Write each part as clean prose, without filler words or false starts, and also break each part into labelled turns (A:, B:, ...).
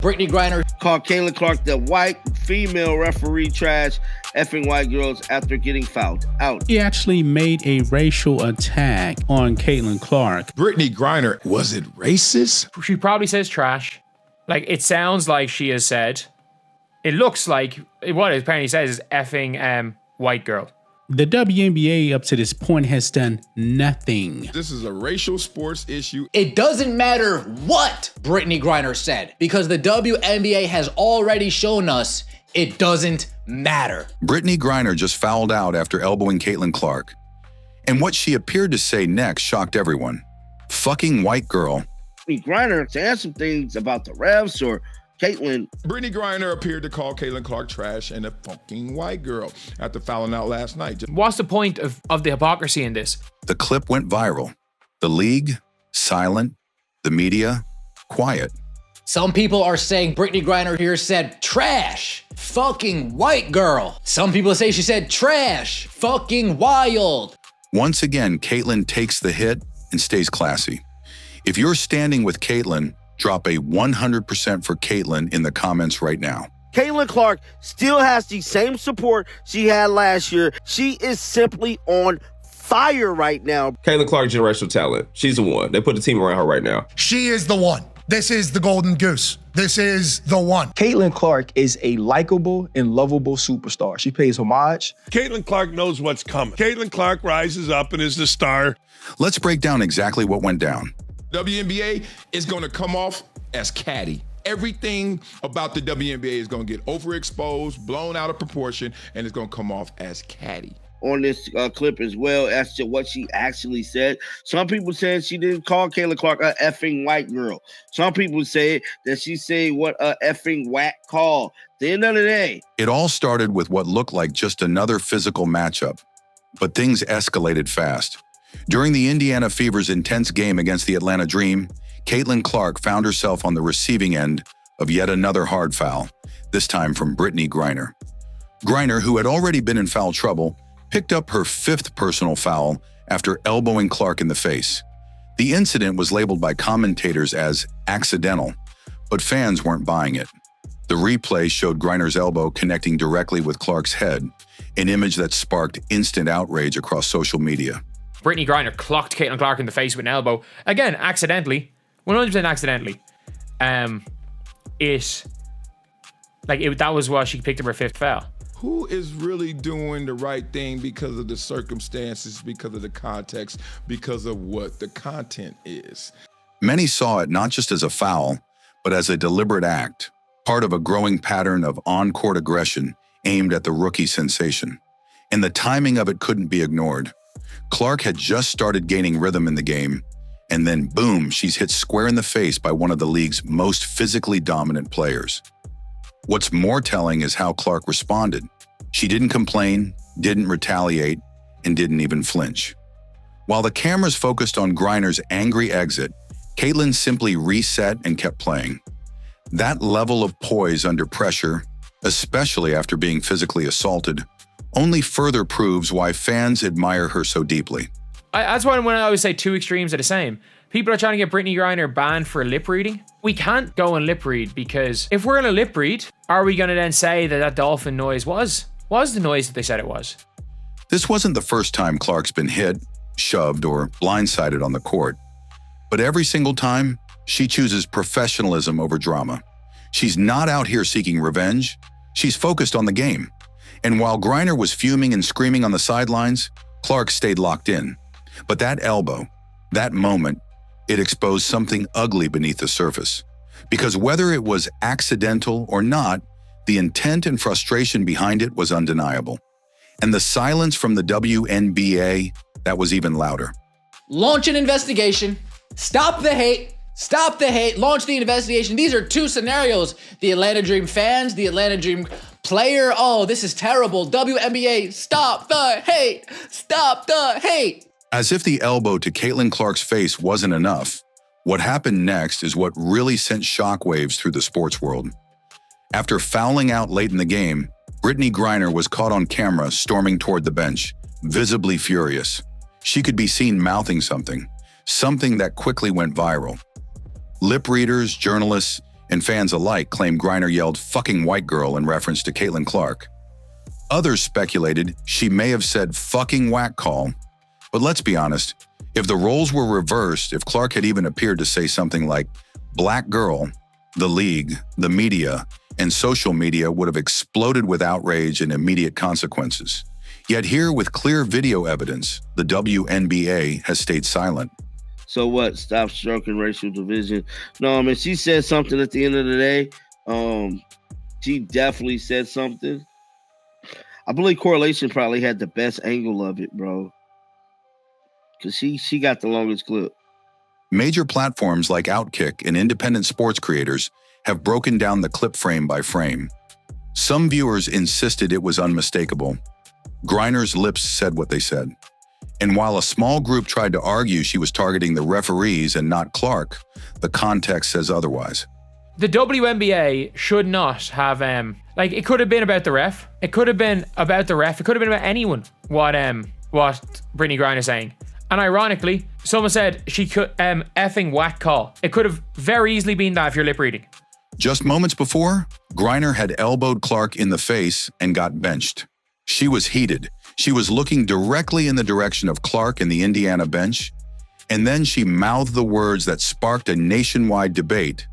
A: Brittney Griner
B: called Caitlin Clark the white female referee trash, effing white girls after getting fouled out.
C: He actually made a racial attack on Caitlin Clark.
D: Brittney Griner, was it racist?
E: She probably says trash. Like, it sounds like she has said. It looks like what it apparently says is effing white girl.
C: The WNBA up to this point has done nothing.
D: This is a racial sports issue.
A: It doesn't matter what Brittney Griner said, because the WNBA has already shown us it doesn't matter.
F: Brittney Griner just fouled out after elbowing Caitlin Clark. And what she appeared to say next shocked everyone. Fucking white girl.
B: Brittney Griner saying some things about the refs or Caitlin.
D: Brittney Griner appeared to call Caitlin Clark trash and a fucking white girl after fouling out last night.
E: What's the point of the hypocrisy in this?
F: The clip went viral. The league, silent. The media, quiet.
A: Some people are saying Brittney Griner here said trash, fucking white girl. Some people say she said trash, fucking wild.
F: Once again, Caitlin takes the hit and stays classy. If you're standing with Caitlin, drop a 100% for Caitlin in the comments right now.
B: Caitlin Clark still has the same support she had last year. She is simply on fire right now.
G: Caitlin Clark, generational talent. She's the one. They put the team around her right now.
H: She is the one. This is the golden goose. This is the one.
I: Caitlin Clark is a likable and lovable superstar. She pays homage.
J: Caitlin Clark knows what's coming. Caitlin Clark rises up and is the star.
F: Let's break down exactly what went down.
D: WNBA is going to come off as catty. Everything about the WNBA is going to get overexposed, blown out of proportion, and it's going to come off as catty.
B: On this clip as well as to what she actually said. Some people said she didn't call Caitlin Clark a effing white girl. Some people say that she said what a effing whack call. At the end of the day,
F: it all started with what looked like just another physical matchup, but things escalated fast. During the Indiana Fever's intense game against the Atlanta Dream, Caitlin Clark found herself on the receiving end of yet another hard foul, this time from Brittney Griner. Griner, who had already been in foul trouble, picked up her 5th personal foul after elbowing Clark in the face. The incident was labeled by commentators as accidental, but fans weren't buying it. The replay showed Griner's elbow connecting directly with Clark's head, an image that sparked instant outrage across social media.
E: Brittney Griner clocked Caitlin Clark in the face with an elbow. Again, accidentally. 100% accidentally. That was why she picked up her 5th foul.
D: Who is really doing the right thing because of the circumstances, because of the context, because of what the content is?
F: Many saw it not just as a foul, but as a deliberate act, part of a growing pattern of on-court aggression aimed at the rookie sensation. And the timing of it couldn't be ignored. Clark had just started gaining rhythm in the game, and then boom, she's hit square in the face by one of the league's most physically dominant players. What's more telling is how Clark responded. She didn't complain, didn't retaliate, and didn't even flinch. While the cameras focused on Griner's angry exit, Caitlin simply reset and kept playing. That level of poise under pressure, especially after being physically assaulted, only further proves why fans admire her so deeply.
E: That's why when I always say two extremes are the same. People are trying to get Brittney Griner banned for lip reading. We can't go and lip read, because if we're in a lip read, are we going to then say that that dolphin noise was the noise that they said it was?
F: This wasn't the first time Clark's been hit, shoved, or blindsided on the court. But every single time, she chooses professionalism over drama. She's not out here seeking revenge. She's focused on the game. And while Griner was fuming and screaming on the sidelines, Clark stayed locked in. But that elbow, that moment, it exposed something ugly beneath the surface. Because whether it was accidental or not, the intent and frustration behind it was undeniable. And the silence from the WNBA, that was even louder.
A: Launch an investigation. Stop the hate. Stop the hate. Launch the investigation. These are two scenarios. The Atlanta Dream fans, the Atlanta Dream player. Oh, this is terrible. WNBA, stop the hate. Stop the hate.
F: As if the elbow to Caitlin Clark's face wasn't enough, what happened next is what really sent shockwaves through the sports world. After fouling out late in the game, Brittney Griner was caught on camera storming toward the bench, visibly furious. She could be seen mouthing something that quickly went viral. Lip readers, journalists, and fans alike claim Griner yelled "fucking white girl" in reference to Caitlin Clark. Others speculated she may have said "fucking whack call," but let's be honest, if the roles were reversed, if Clark had even appeared to say something like "black girl," the league, the media, and social media would have exploded with outrage and immediate consequences. Yet here, with clear video evidence, the WNBA has stayed silent.
B: So what? Stop stroking racial division. No, I mean, she said something at the end of the day. She definitely said something. I believe Correlation probably had the best angle of it, bro. Because she got the longest clip.
F: Major platforms like Outkick and independent sports creators have broken down the clip frame by frame. Some viewers insisted it was unmistakable. Griner's lips said what they said. And while a small group tried to argue she was targeting the referees and not Clark, the context says otherwise.
E: The WNBA should not have, it could have been about the ref. It could have been about the ref. It could have been about anyone, what Brittney Griner saying. And ironically, someone said she could, effing whack call. It could have very easily been that if you're lip reading.
F: Just moments before, Griner had elbowed Clark in the face and got benched. She was heated. She was looking directly in the direction of Clark and the Indiana bench, and then she mouthed the words that sparked a nationwide debate.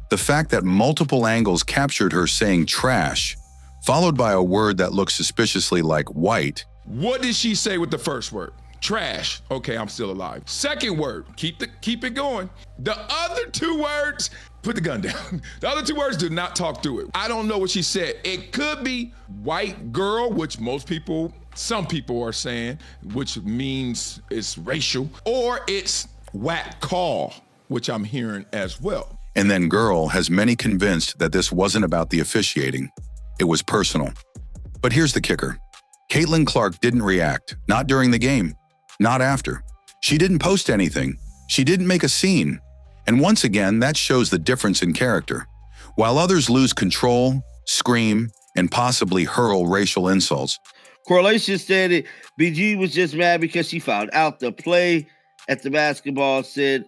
F: The fact that multiple angles captured her saying trash, followed by a word that looked suspiciously like white.
D: What did she say with the first word? Trash. Okay, I'm still alive. Second word, keep it going. The other two words, put the gun down. The other two words did not talk through it. I don't know what she said. It could be white girl, which some people are saying, which means it's racial, or it's whack call, which I'm hearing as well.
F: And then girl has many convinced that this wasn't about the officiating. It was personal. But here's the kicker. Caitlin Clark didn't react, not during the game, not after. She didn't post anything. She didn't make a scene. And once again, that shows the difference in character. While others lose control, scream, and possibly hurl racial insults.
B: Correlation said it. BG was just mad because she found out the play at the basketball said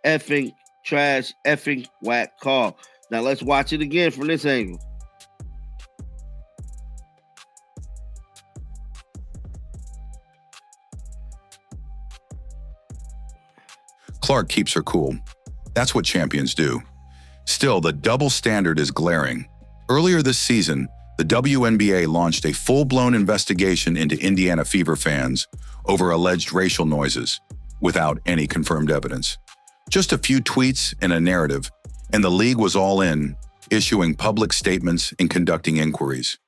B: effing trash, effing whack call. Now let's watch it again from this angle.
F: Clark keeps her cool. That's what champions do. Still, the double standard is glaring. Earlier this season, the WNBA launched a full-blown investigation into Indiana Fever fans over alleged racial noises, without any confirmed evidence. Just a few tweets and a narrative, and the league was all in, issuing public statements and conducting inquiries.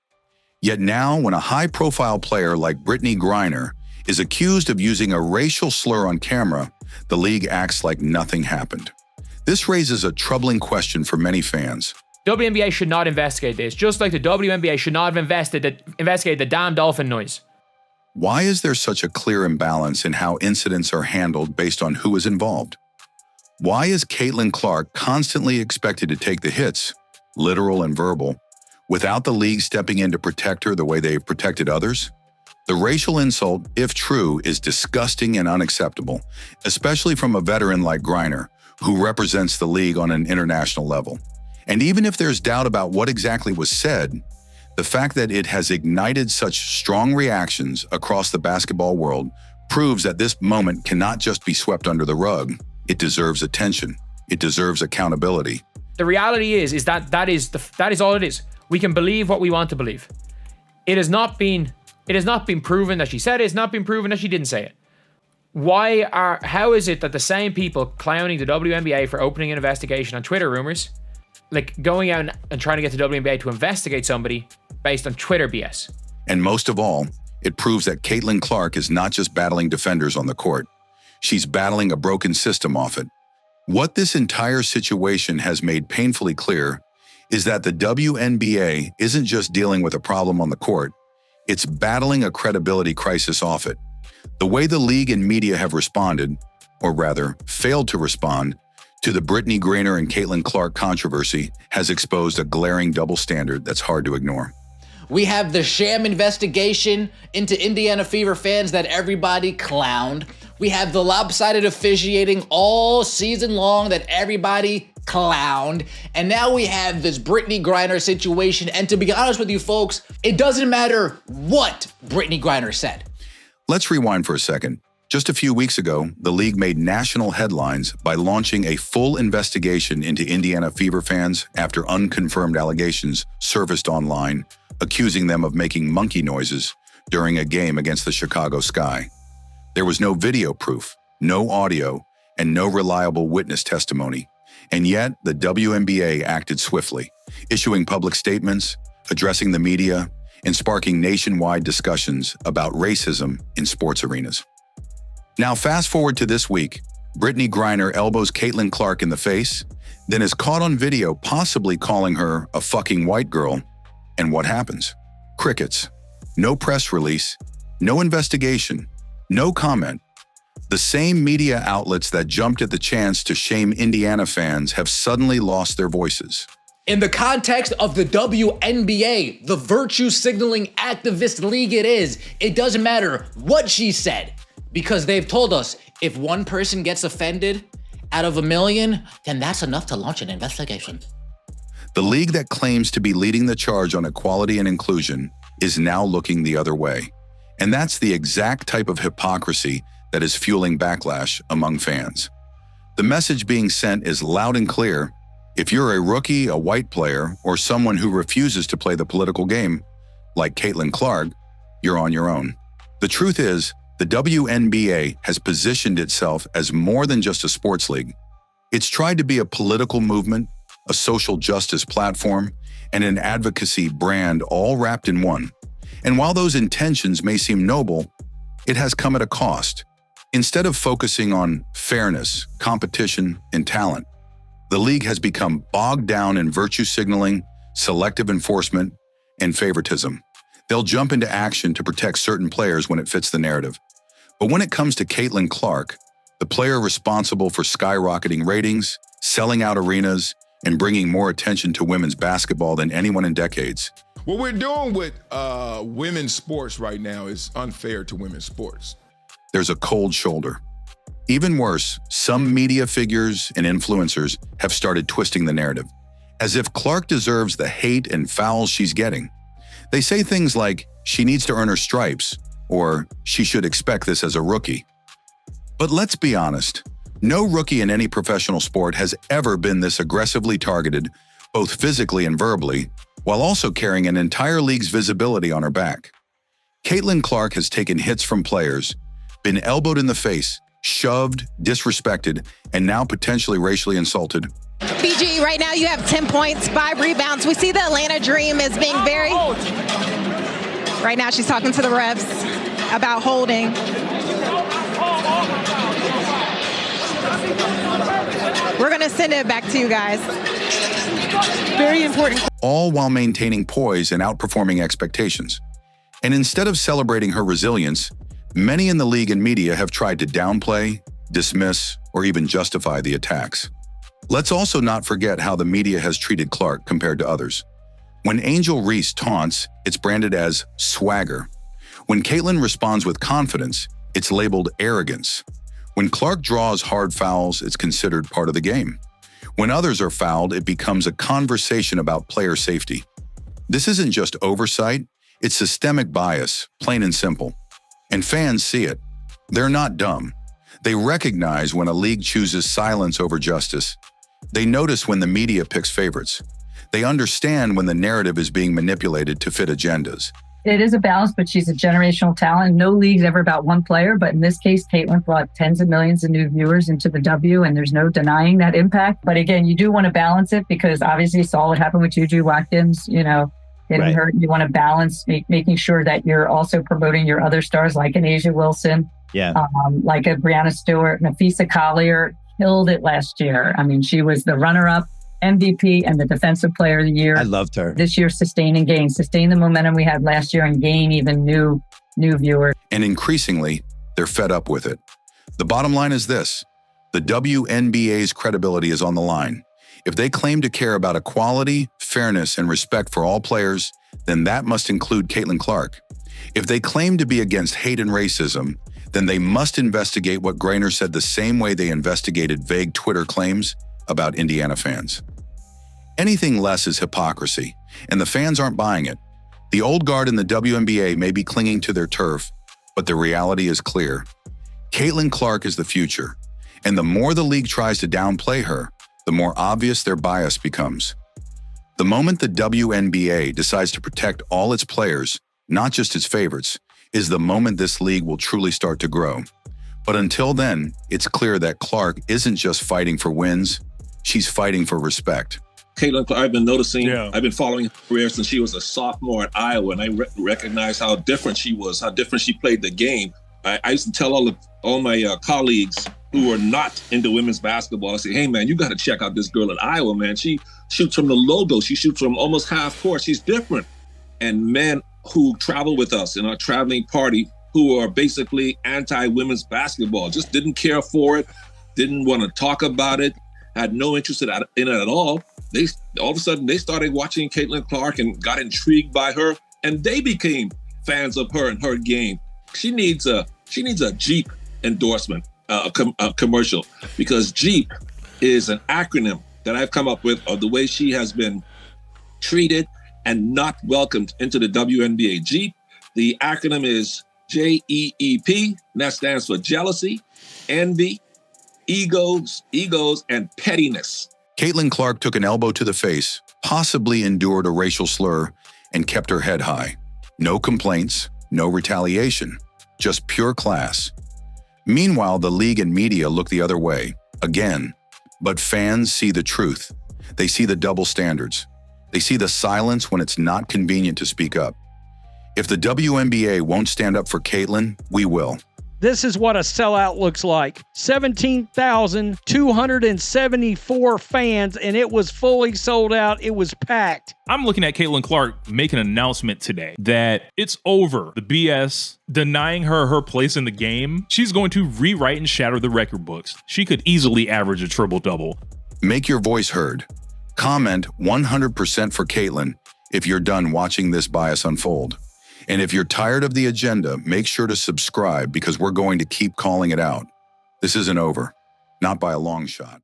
F: Yet now, when a high-profile player like Brittney Griner is accused of using a racial slur on camera, the league acts like nothing happened. This raises a troubling question for many fans.
E: WNBA should not investigate this, just like the WNBA should not have investigated the damn dolphin noise.
F: Why is there such a clear imbalance in how incidents are handled based on who is involved? Why is Caitlin Clark constantly expected to take the hits, literal and verbal, without the league stepping in to protect her the way they've protected others? The racial insult, if true, is disgusting and unacceptable, especially from a veteran like Griner, who represents the league on an international level. And even if there's doubt about what exactly was said, the fact that it has ignited such strong reactions across the basketball world proves that this moment cannot just be swept under the rug. It deserves attention. It deserves accountability.
E: The reality is that is all it is. We can believe what we want to believe. It has not been proven that she said it. It's not been proven that she didn't say it. How is it that the same people clowning the WNBA for opening an investigation on Twitter rumors, like going out and trying to get the WNBA to investigate somebody based on Twitter BS?
F: And most of all, it proves that Caitlin Clark is not just battling defenders on the court. She's battling a broken system off it. What this entire situation has made painfully clear is that the WNBA isn't just dealing with a problem on the court, it's battling a credibility crisis off it. The way the league and media have responded, or rather, failed to respond, to the Brittney Griner and Caitlin Clark controversy has exposed a glaring double standard that's hard to ignore.
A: We have the sham investigation into Indiana Fever fans that everybody clowned We have the lopsided officiating all season long that everybody clowned. And now we have this Brittney Griner situation. And to be honest with you folks, it doesn't matter what Brittney Griner said.
F: Let's rewind for a second. Just a few weeks ago, the league made national headlines by launching a full investigation into Indiana Fever fans after unconfirmed allegations surfaced online, accusing them of making monkey noises during a game against the Chicago Sky. There was no video proof, no audio, and no reliable witness testimony. And yet, the WNBA acted swiftly, issuing public statements, addressing the media, and sparking nationwide discussions about racism in sports arenas. Now, fast forward to this week, Brittney Griner elbows Caitlin Clark in the face, then is caught on video possibly calling her a fucking white girl. And what happens? Crickets. No press release, no investigation, no comment. The same media outlets that jumped at the chance to shame Indiana fans have suddenly lost their voices.
A: In the context of the WNBA, the virtue signaling activist league it doesn't matter what she said, because they've told us if one person gets offended out of 1 million, then that's enough to launch an investigation.
F: The league that claims to be leading the charge on equality and inclusion is now looking the other way. And that's the exact type of hypocrisy that is fueling backlash among fans. The message being sent is loud and clear. If you're a rookie, a white player, or someone who refuses to play the political game, like Caitlin Clark, you're on your own. The truth is, the WNBA has positioned itself as more than just a sports league. It's tried to be a political movement, a social justice platform, and an advocacy brand all wrapped in one. And while those intentions may seem noble, it has come at a cost. Instead of focusing on fairness, competition, and talent, the league has become bogged down in virtue signaling, selective enforcement, and favoritism. They'll jump into action to protect certain players when it fits the narrative. But when it comes to Caitlin Clark, the player responsible for skyrocketing ratings, selling out arenas, and bringing more attention to women's basketball than anyone in decades.
D: What we're doing with women's sports right now is unfair to women's sports.
F: There's a cold shoulder. Even worse, some media figures and influencers have started twisting the narrative, as if Clark deserves the hate and fouls she's getting. They say things like, she needs to earn her stripes, or she should expect this as a rookie. But let's be honest, no rookie in any professional sport has ever been this aggressively targeted, both physically and verbally, while also carrying an entire league's visibility on her back. Caitlin Clark has taken hits from players, been elbowed in the face, shoved, disrespected, and now potentially racially insulted.
K: BG, right now you have 10 points, 5 rebounds. We see the Atlanta Dream as being very... Right now she's talking to the refs about holding. We're going to send it back to you guys. Very important.
F: All while maintaining poise and outperforming expectations. And instead of celebrating her resilience, many in the league and media have tried to downplay, dismiss, or even justify the attacks. Let's also not forget how the media has treated Clark compared to others. When Angel Reese taunts, it's branded as swagger. When Caitlin responds with confidence, it's labeled arrogance. When Clark draws hard fouls, it's considered part of the game. When others are fouled, it becomes a conversation about player safety. This isn't just oversight, it's systemic bias, plain and simple. And fans see it. They're not dumb. They recognize when a league chooses silence over justice. They notice when the media picks favorites. They understand when the narrative is being manipulated to fit agendas.
L: It is a balance, but she's a generational talent. No league's ever about one player, but in this case, Caitlin brought tens of millions of new viewers into the W, and there's no denying that impact. But again, you do want to balance it because obviously you saw what happened with Juju Watkins, getting hurt. You want to balance making sure that you're also promoting your other stars like an Asia Wilson, like a Brianna Stewart. Nafisa Collier killed it last year. I mean, she was the runner-up, MVP, and the Defensive Player of the Year.
M: I loved her.
L: This year, sustain the momentum we had last year and gain even new viewers.
F: And increasingly, they're fed up with it. The bottom line is this: the WNBA's credibility is on the line. If they claim to care about equality, fairness, and respect for all players, then that must include Caitlin Clark. If they claim to be against hate and racism, then they must investigate what Griner said the same way they investigated vague Twitter claims about Indiana fans. Anything less is hypocrisy, and the fans aren't buying it. The old guard in the WNBA may be clinging to their turf, but the reality is clear. Caitlin Clark is the future, and the more the league tries to downplay her, the more obvious their bias becomes. The moment the WNBA decides to protect all its players, not just its favorites, is the moment this league will truly start to grow. But until then, it's clear that Clark isn't just fighting for wins, she's fighting for respect.
M: Caitlin Clark, I've been noticing, I've been following her career since she was a sophomore at Iowa, and I recognize how different she was, how different she played the game. I used to tell all my colleagues who are not into women's basketball, I say, hey, man, you got to check out this girl at Iowa, man. She shoots from the logo. She shoots from almost half court. She's different. And men who travel with us in our traveling party who are basically anti-women's basketball, just didn't care for it, didn't want to talk about it, had no interest in it at all. All of a sudden, they started watching Caitlin Clark and got intrigued by her, and they became fans of her and her game. She needs a Jeep endorsement, a commercial, because Jeep is an acronym that I've come up with of the way she has been treated and not welcomed into the WNBA. Jeep, the acronym is JEEP, and that stands for jealousy, envy, egos, and pettiness.
F: Caitlin Clark took an elbow to the face, possibly endured a racial slur, and kept her head high. No complaints, no retaliation, just pure class. Meanwhile, the league and media look the other way, again. But fans see the truth. They see the double standards. They see the silence when it's not convenient to speak up. If the WNBA won't stand up for Caitlin, we will.
N: This is what a sellout looks like. 17,274 fans, and it was fully sold out. It was packed.
O: I'm looking at Caitlin Clark make an announcement today that it's over. The BS, denying her place in the game. She's going to rewrite and shatter the record books. She could easily average a triple-double.
F: Make your voice heard. Comment 100% for Caitlin if you're done watching this bias unfold. And if you're tired of the agenda, make sure to subscribe because we're going to keep calling it out. This isn't over, not by a long shot.